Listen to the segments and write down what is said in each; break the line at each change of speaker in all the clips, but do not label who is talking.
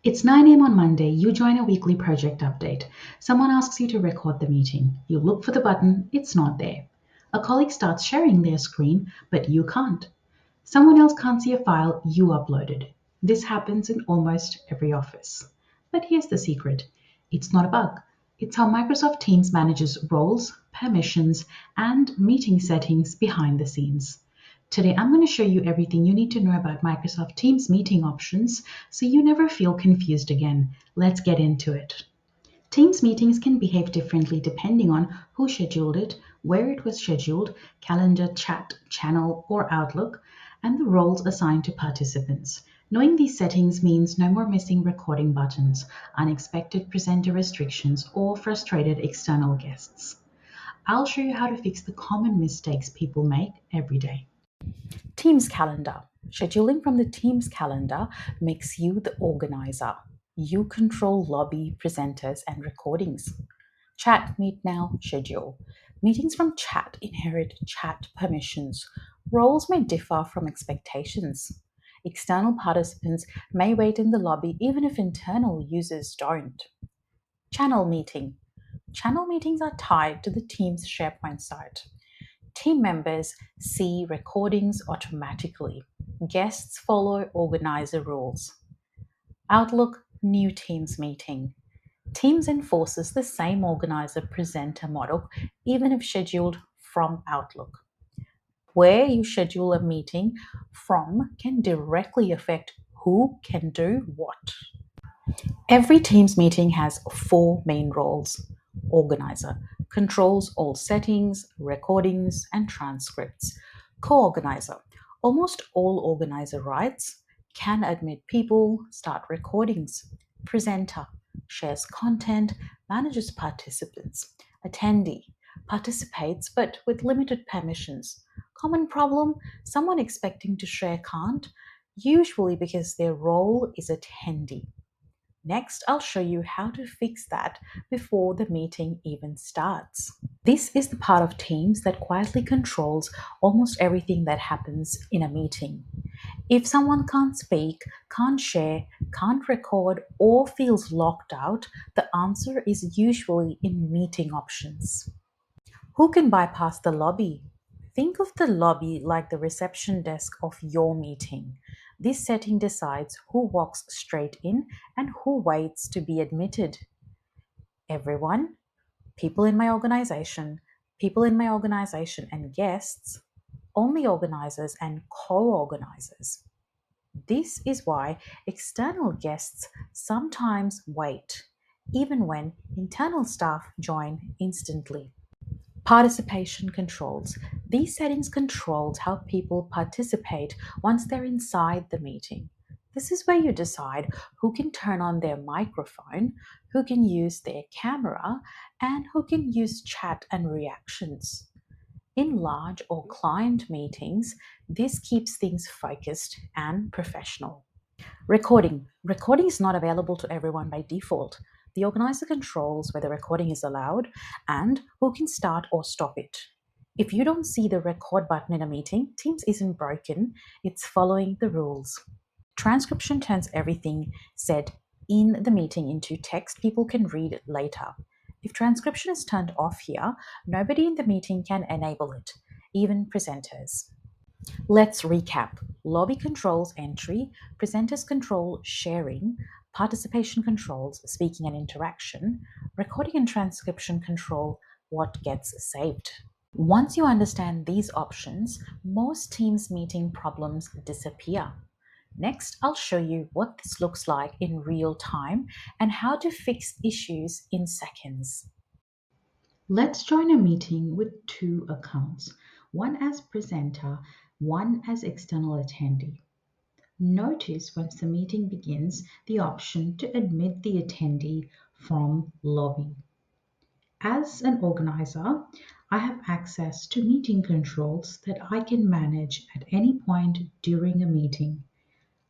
It's 9 a.m. on Monday. You join a weekly project update. Someone asks you to record the meeting. You look for the button, it's not there. A colleague starts sharing their screen, but you can't. Someone else can't see a file you uploaded. This happens in almost every office. But here's the secret: it's not a bug. It's how Microsoft Teams manages roles, permissions, and meeting settings behind the scenes. Today, I'm going to show you everything you need to know about Microsoft Teams meeting options so you never feel confused again. Let's get into it. Teams meetings can behave differently depending on who scheduled it, where it was scheduled, calendar, chat, channel, or Outlook, and the roles assigned to participants. Knowing these settings means no more missing recording buttons, unexpected presenter restrictions, or frustrated external guests. I'll show you how to fix the common mistakes people make every day.
Teams calendar. Scheduling from the Teams calendar makes you the organizer. You control lobby, presenters, and recordings. Chat, meet now, schedule. Meetings from chat inherit chat permissions. Roles may differ from expectations. External participants may wait in the lobby even if internal users don't. Channel meeting. Channel meetings are tied to the Teams SharePoint site. Team members see recordings automatically. Guests follow organizer rules. Outlook New Teams meeting. Teams enforces the same organizer presenter model even if scheduled from Outlook. Where you schedule a meeting from can directly affect who can do what. Every Teams meeting has 4 main roles. Organizer controls all settings, recordings, and transcripts. Co-organizer. Almost all organizer rights can admit people, start recordings. Presenter shares content, manages participants. Attendee participates but with limited permissions. Common problem: someone expecting to share can't, usually because their role is attendee. Next, I'll show you how to fix that before the meeting even starts. This is the part of Teams that quietly controls almost everything that happens in a meeting. If someone can't speak, can't share, can't record, or feels locked out, the answer is usually in meeting options. Who can bypass the lobby? Think of the lobby like the reception desk of your meeting. This setting decides who walks straight in and who waits to be admitted. Everyone, people in my organization, and guests, only organizers and co-organizers. This is why external guests sometimes wait, even when internal staff join instantly. Participation controls. These settings control how people participate once they're inside the meeting. This is where you decide who can turn on their microphone, who can use their camera, and who can use chat and reactions. In large or client meetings, this keeps things focused and professional. Recording. Recording is not available to everyone by default. The organizer controls whether recording is allowed and who can start or stop it. If you don't see the record button in a meeting, Teams isn't broken, it's following the rules. Transcription turns everything said in the meeting into text people can read later. If transcription is turned off here, nobody in the meeting can enable it, even presenters. Let's recap. Lobby controls entry, presenters control sharing, participation controls speaking and interaction, recording and transcription control what gets saved. Once you understand these options, most Teams meeting problems disappear. Next, I'll show you what this looks like in real time and how to fix issues in seconds.
Let's join a meeting with 2 accounts, one as presenter, one as external attendee. Notice once the meeting begins the option to admit the attendee from lobby. As an organizer, I have access to meeting controls that I can manage at any point during a meeting.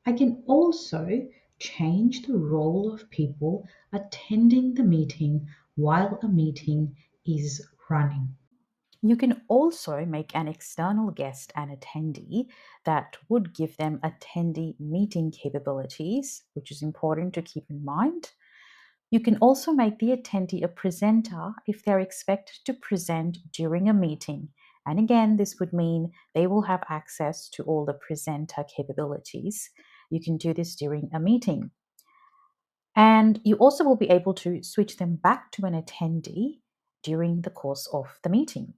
I can also change the role of people attending the meeting while a meeting is running.
You can also make an external guest an attendee that would give them attendee meeting capabilities, which is important to keep in mind. You can also make the attendee a presenter if they're expected to present during a meeting. And again, this would mean they will have access to all the presenter capabilities. You can do this during a meeting. And you also will be able to switch them back to an attendee during the course of the meeting.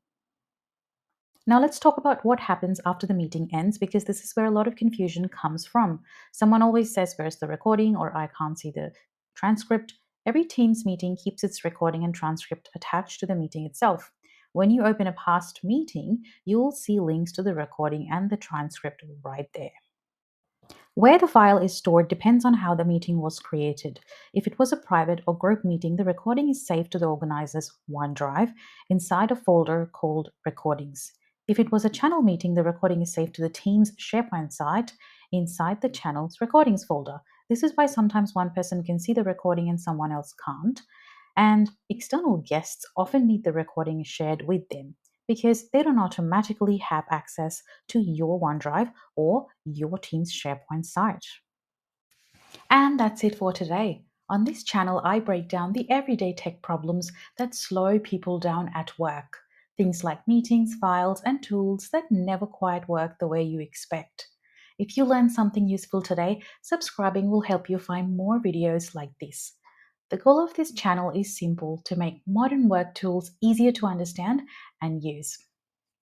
Now let's talk about what happens after the meeting ends, because this is where a lot of confusion comes from. Someone always says, "Where's the recording?" or "I can't see the transcript." Every Teams meeting keeps its recording and transcript attached to the meeting itself. When you open a past meeting, you'll see links to the recording and the transcript right there. Where the file is stored depends on how the meeting was created. If it was a private or group meeting, the recording is saved to the organizer's OneDrive inside a folder called Recordings. If it was a channel meeting, the recording is saved to the Teams SharePoint site inside the channel's recordings folder. This is why sometimes one person can see the recording and someone else can't. And external guests often need the recording shared with them because they don't automatically have access to your OneDrive or your Team's SharePoint site. And that's it for today. On this channel, I break down the everyday tech problems that slow people down at work. Things like meetings, files, and tools that never quite work the way you expect. If you learned something useful today, subscribing will help you find more videos like this. The goal of this channel is simple: to make modern work tools easier to understand and use.